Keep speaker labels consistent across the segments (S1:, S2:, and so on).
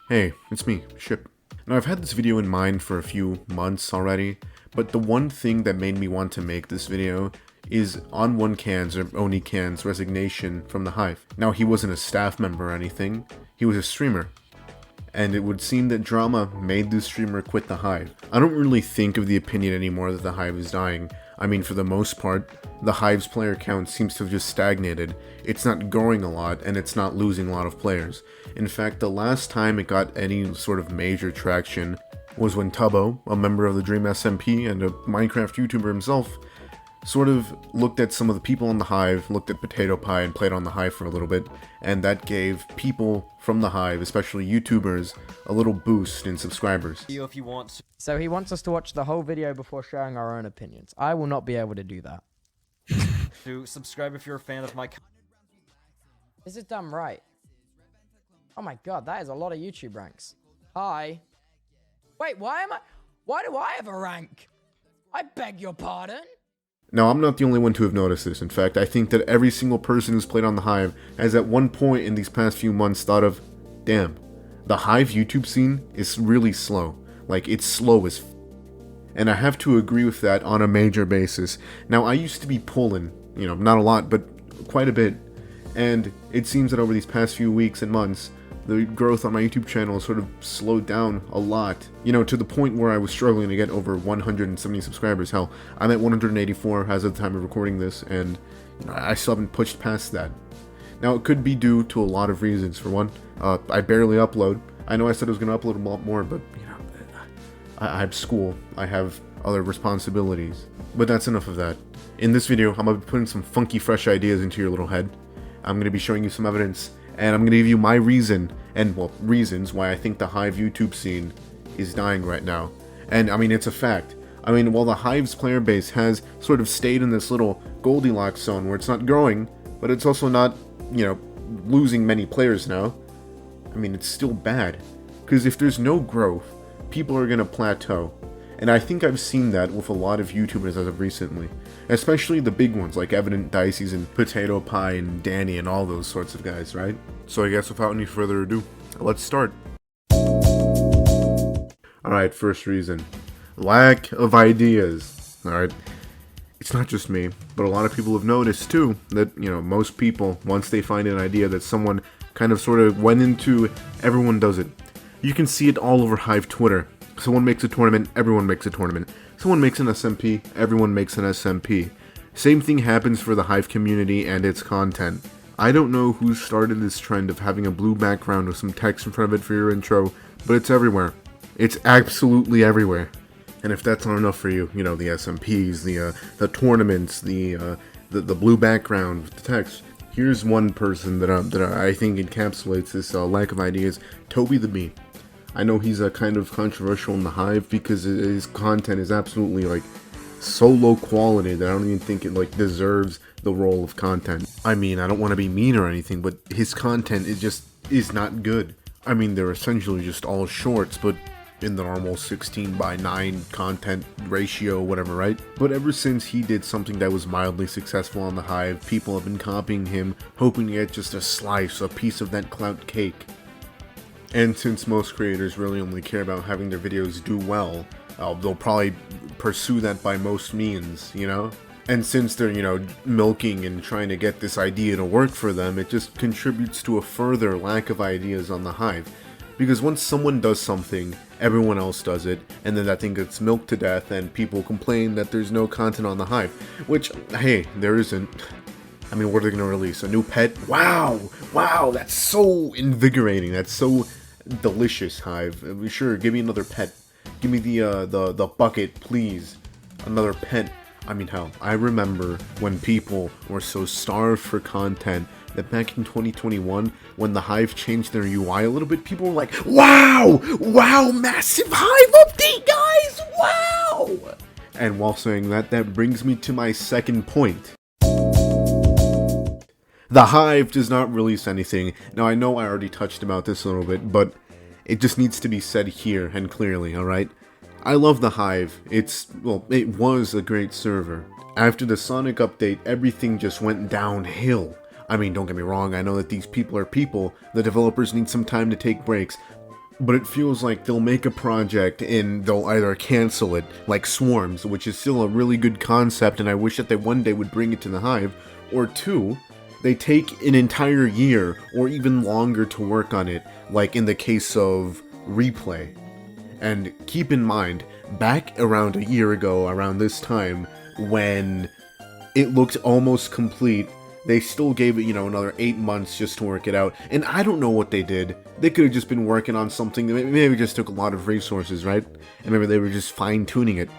S1: Hey, it's me, Ship. Now I've had this video in mind for a few months already, but the one thing that made me want to make this video is on Onican's resignation from the Hive. Now he wasn't a staff member or anything, he was a streamer. And it would seem that drama made the streamer quit the Hive. I don't really think of the opinion anymore that the Hive is dying. I mean, for the most part, the Hive's player count seems to have just stagnated. It's not growing a lot, and it's not losing a lot of players. In fact, the last time it got any sort of major traction was when Tubbo, a member of the Dream SMP and a Minecraft YouTuber himself, sort of looked at some of the people on the Hive, looked at Potato Pie and played on the Hive for a little bit, and that gave people from the Hive, especially YouTubers, a little boost in subscribers.
S2: If you want to.
S3: So he wants us to watch the whole video before sharing our own opinions. I will not be able to do that.
S2: Subscribe if you're a fan of my
S3: This is done right. Oh my god, that is a lot of YouTube ranks. Hi. Wait, why do I have a rank? I beg your pardon?
S1: Now, I'm not the only one to have noticed this. In fact, I think that every single person who's played on the Hive has at one point in these past few months thought of, damn, the Hive YouTube scene is really slow. Like, it's slow as and I have to agree with that on a major basis. Now, I used to be pulling, not a lot, but quite a bit, and it seems that over these past few weeks and months, the growth on my YouTube channel sort of slowed down a lot, to the point where I was struggling to get over 170 subscribers. Hell, I'm at 184 as of the time of recording this, and I still haven't pushed past that. Now, it could be due to a lot of reasons. For one, I barely upload. I know I said I was going to upload a lot more, but, I have school, I have other responsibilities. But that's enough of that. In this video, I'm going to be putting some funky, fresh ideas into your little head. I'm going to be showing you some evidence, and I'm going to give you my reasons why I think the Hive YouTube scene is dying right now. And, I mean, it's a fact. I mean, while the Hive's player base has sort of stayed in this little Goldilocks zone where it's not growing, but it's also not, losing many players now, I mean, it's still bad. Because if there's no growth, people are going to plateau. And I think I've seen that with a lot of YouTubers as of recently. Especially the big ones like Evident Dicey's and Potato Pie and Danny and all those sorts of guys, right? So I guess without any further ado, let's start. Alright, first reason. Lack of ideas. Alright. It's not just me, but a lot of people have noticed too that, most people, once they find an idea that someone kind of sort of went into, everyone does it. You can see it all over Hive Twitter. Someone makes a tournament, everyone makes a tournament. Someone makes an SMP, everyone makes an SMP. Same thing happens for the Hive community and its content. I don't know who started this trend of having a blue background with some text in front of it for your intro, but it's everywhere. It's absolutely everywhere. And if that's not enough for you, the SMPs, the tournaments, the blue background with the text. Here's one person that I think encapsulates this lack of ideas, Toby the Bee. I know he's kind of controversial in the Hive because his content is absolutely so low quality that I don't even think it deserves the role of content. I mean, I don't want to be mean or anything, but his content is not good. I mean, they're essentially just all shorts, but in the normal 16:9 content ratio, whatever, right? But ever since he did something that was mildly successful on the Hive, people have been copying him, hoping to get just a piece of that clout cake. And since most creators really only care about having their videos do well, they'll probably pursue that by most means, And since they're, milking and trying to get this idea to work for them, it just contributes to a further lack of ideas on the Hive. Because once someone does something, everyone else does it, and then that thing gets milked to death, and people complain that there's no content on the Hive. Which, hey, there isn't. I mean, what are they going to release? A new pet? Wow, that's so invigorating. That's so delicious, Hive. Sure, give me another pet. Give me the bucket, please. Another pet. I mean, hell, I remember when people were so starved for content that back in 2021, when the Hive changed their UI a little bit, people were like, wow, massive Hive update, guys, wow! And while saying that, that brings me to my second point. The Hive does not release anything. Now, I know I already touched about this a little bit, but it just needs to be said here and clearly, alright? I love the Hive. It was a great server. After the Sonic update, everything just went downhill. I mean, don't get me wrong, I know that these people are people. The developers need some time to take breaks. But it feels like they'll make a project and they'll either cancel it, like Swarms, which is still a really good concept and I wish that they one day would bring it to the Hive, or two, they take an entire year or even longer to work on it, like in the case of Replay. And keep in mind, back around a year ago, around this time, when it looked almost complete, they still gave it, another 8 months just to work it out. And I don't know what they did. They could have just been working on something that maybe just took a lot of resources, right? And maybe they were just fine-tuning it.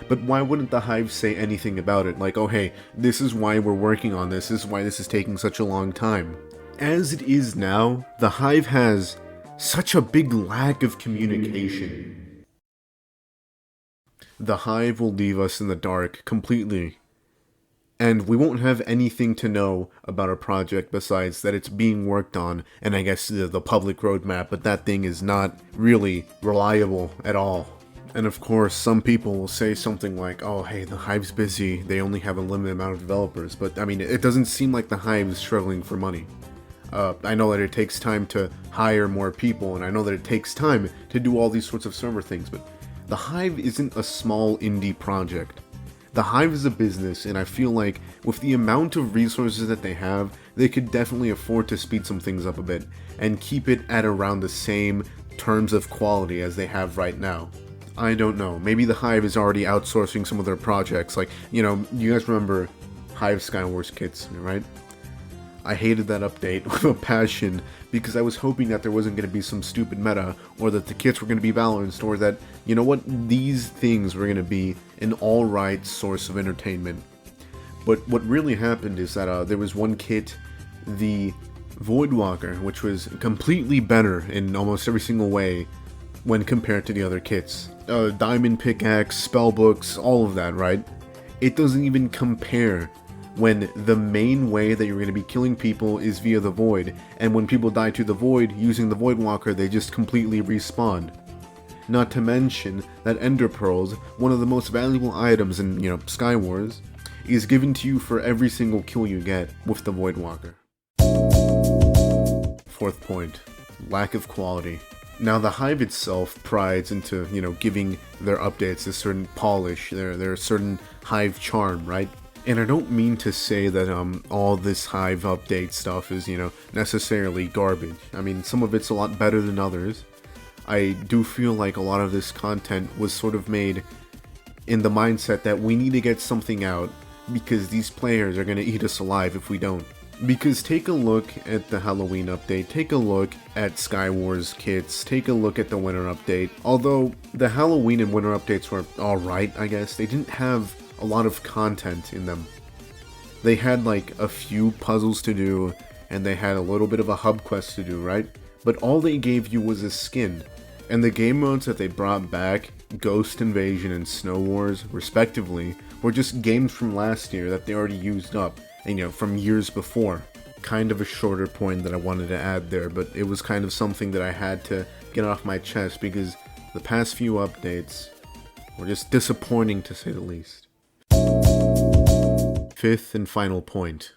S1: But why wouldn't the Hive say anything about it? Like, oh hey, this is why we're working on this is why this is taking such a long time. As it is now, the Hive has such a big lack of communication. The Hive will leave us in the dark completely. And we won't have anything to know about our project besides that it's being worked on, and I guess the public roadmap, but that thing is not really reliable at all. And of course, some people will say something like, oh hey, the Hive's busy, they only have a limited amount of developers, but I mean, it doesn't seem like the Hive is struggling for money. I know that it takes time to hire more people, and I know that it takes time to do all these sorts of server things, but the Hive isn't a small indie project. The Hive is a business, and I feel like with the amount of resources that they have, they could definitely afford to speed some things up a bit, and keep it at around the same terms of quality as they have right now. I don't know, maybe the Hive is already outsourcing some of their projects, like, you guys remember Hive Skywars kits, right? I hated that update with a passion because I was hoping that there wasn't going to be some stupid meta, or that the kits were going to be balanced, or that, these things were going to be an alright source of entertainment. But what really happened is that there was one kit, the Voidwalker, which was completely better in almost every single way when compared to the other kits. Diamond Pickaxe, Spellbooks, all of that, right? It doesn't even compare when the main way that you're going to be killing people is via the Void, and when people die to the Void using the Voidwalker, they just completely respawn. Not to mention that Ender Pearls, one of the most valuable items in, Skywars, is given to you for every single kill you get with the Voidwalker. Fourth point, lack of quality. Now the Hive itself prides into, giving their updates a certain polish, their certain Hive charm, right? And I don't mean to say that all this Hive update stuff is, necessarily garbage. I mean, some of it's a lot better than others. I do feel like a lot of this content was sort of made in the mindset that we need to get something out because these players are going to eat us alive if we don't. Because take a look at the Halloween update, take a look at Skywars kits, take a look at the winter update. Although the Halloween and winter updates were alright, I guess, they didn't have a lot of content in them. They had like a few puzzles to do, and they had a little bit of a hub quest to do, right? But all they gave you was a skin. And the game modes that they brought back, Ghost Invasion and Snow Wars, respectively, were just games from last year that they already used up, and from years before. Kind of a shorter point that I wanted to add there, but it was kind of something that I had to get off my chest because the past few updates were just disappointing to say the least. Fifth and final point.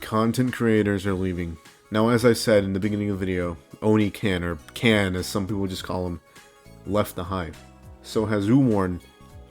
S1: Content creators are leaving. Now, as I said in the beginning of the video, Oni Can, or Can as some people just call him, left the Hive. So has Uworn.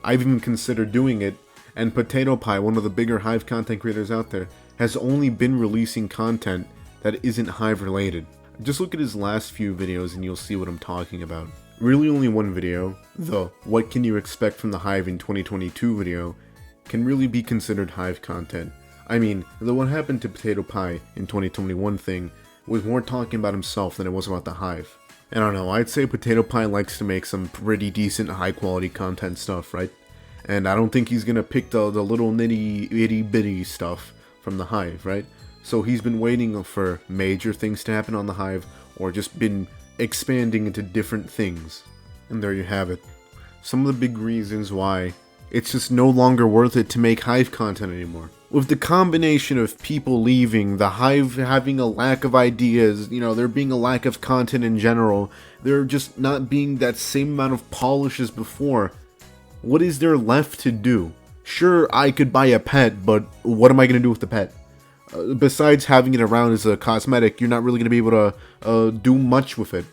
S1: I've even considered doing it, and Potato Pie, one of the bigger Hive content creators out there, has only been releasing content that isn't Hive related. Just look at his last few videos and you'll see what I'm talking about. Really only one video, the What Can You Expect from the Hive in 2022 video, can really be considered Hive content. I mean, the What Happened to Potato Pie in 2021 thing was more talking about himself than it was about the Hive. I don't know, I'd say Potato Pie likes to make some pretty decent high quality content stuff, right? And I don't think he's gonna pick the little nitty itty bitty stuff from the Hive, right? So he's been waiting for major things to happen on the Hive, or just been expanding into different things. And there you have it. Some of the big reasons why it's just no longer worth it to make Hive content anymore. With the combination of people leaving, the Hive having a lack of ideas, there being a lack of content in general, there just not being that same amount of polish as before, what is there left to do? Sure, I could buy a pet, but what am I going to do with the pet? Besides having it around as a cosmetic, you're not really going to be able to do much with it.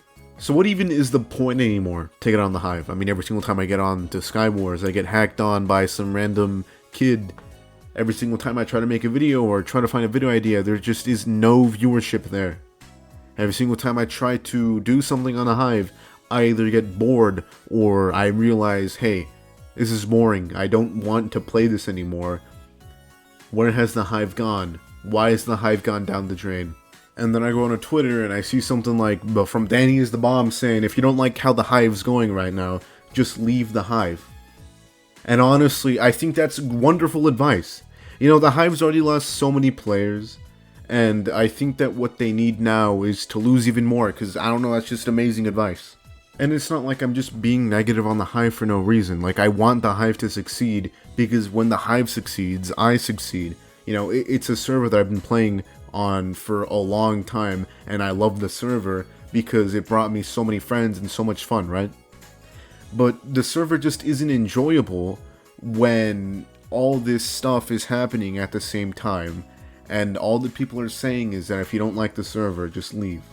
S1: So what even is the point anymore to get on the Hive? I mean, every single time I get on to Sky Wars, I get hacked on by some random kid. Every single time I try to make a video or try to find a video idea, there just is no viewership there. Every single time I try to do something on the Hive, I either get bored or I realize, hey, this is boring. I don't want to play this anymore. Where has the Hive gone? Why has the Hive gone down the drain? And then I go on Twitter and I see something like, from Danny is the Bomb saying, if you don't like how the Hive's going right now, just leave the Hive. And honestly, I think that's wonderful advice. You know, the Hive's already lost so many players, and I think that what they need now is to lose even more, because I don't know, that's just amazing advice. And it's not like I'm just being negative on the Hive for no reason. Like, I want the Hive to succeed, because when the Hive succeeds, I succeed. You know, it's a server that I've been playing on for a long time, and I love the server because it brought me so many friends and so much fun, right? But the server just isn't enjoyable when all this stuff is happening at the same time, and all that people are saying is that if you don't like the server, just leave.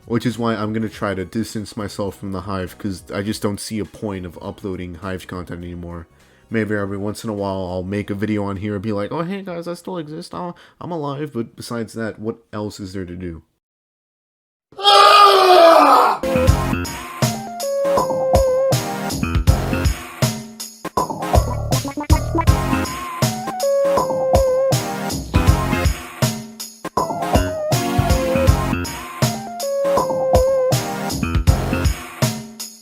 S1: Which is why I'm going to try to distance myself from the Hive, because I just don't see a point of uploading Hive content anymore. Maybe every once in a while I'll make a video on here and be like, oh hey guys, I still exist, I'm alive, but besides that, what else is there to do?